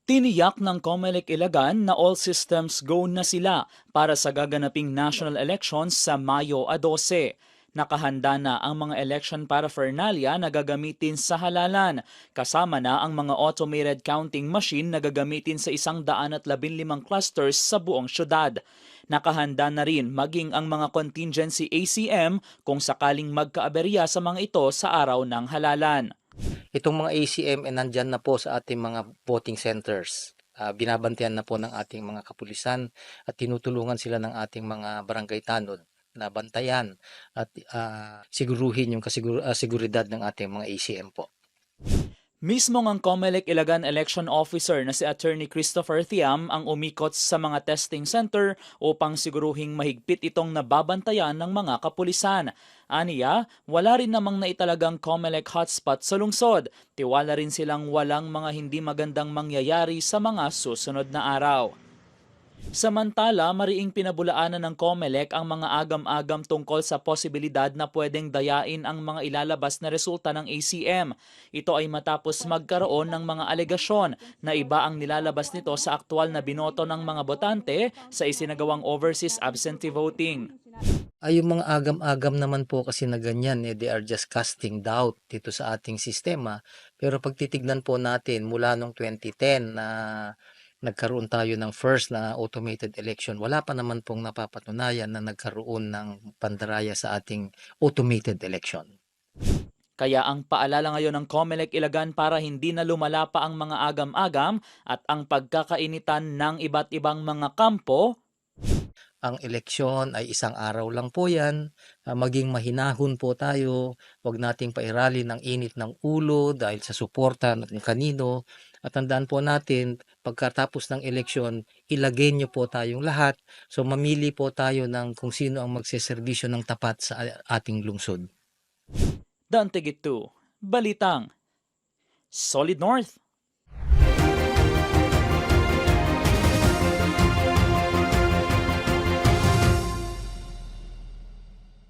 Tiniyak ng COMELEC Ilagan na all systems go na sila para sa gaganaping national elections sa Mayo 12. Nakahanda na ang mga election paraphernalia na gagamitin sa halalan, kasama na ang mga automated counting machine na gagamitin sa 115 clusters sa buong syudad. Nakahanda na rin maging ang mga contingency ACM kung sakaling magkaaberya sa mga ito sa araw ng halalan. Itong mga ACM ay nandyan na po sa ating mga voting centers. Binabantayan na po ng ating mga kapulisan at tinutulungan sila ng ating mga barangay tanod na bantayan at siguruhin yung seguridad ng ating mga ACM po. Mismo ang COMELEC Ilagan Election Officer na si Attorney Christopher Thiam ang umikot sa mga testing center upang siguruhing mahigpit itong nababantayan ng mga kapulisan. Aniya, wala rin namang naitalagang COMELEC hotspot sa lungsod. Tiwala rin silang walang mga hindi magandang mangyayari sa mga susunod na araw. Samantala, mariing pinabulaanan ng COMELEC ang mga agam-agam tungkol sa posibilidad na pwedeng dayain ang mga ilalabas na resulta ng ACM. Ito ay matapos magkaroon ng mga alegasyon na iba ang nilalabas nito sa aktual na binoto ng mga botante sa isinagawang overseas absentee voting. Ay yung mga agam-agam naman po kasi na ganyan, they are just casting doubt dito sa ating sistema. Pero pag titignan po natin mula noong 2010 na nagkaroon tayo ng first na automated election, wala pa naman pong napapatunayan na nagkaroon ng pandaraya sa ating automated election. Kaya ang paalala ngayon ng COMELEC Ilagan para hindi na lumala pa ang mga agam-agam at ang pagkakainitan ng iba't ibang mga kampo. Ang eleksyon ay isang araw lang po yan. Maging mahinahon po tayo. Huwag nating pairali ng init ng ulo dahil sa suporta ng kanino. At tandaan po natin, pagkatapos ng eleksyon, ilagay niyo po tayong lahat. So mamili po tayo ng kung sino ang magseserbisyo ng tapat sa ating lungsod. Dante Gitu, Balitang, Solid North.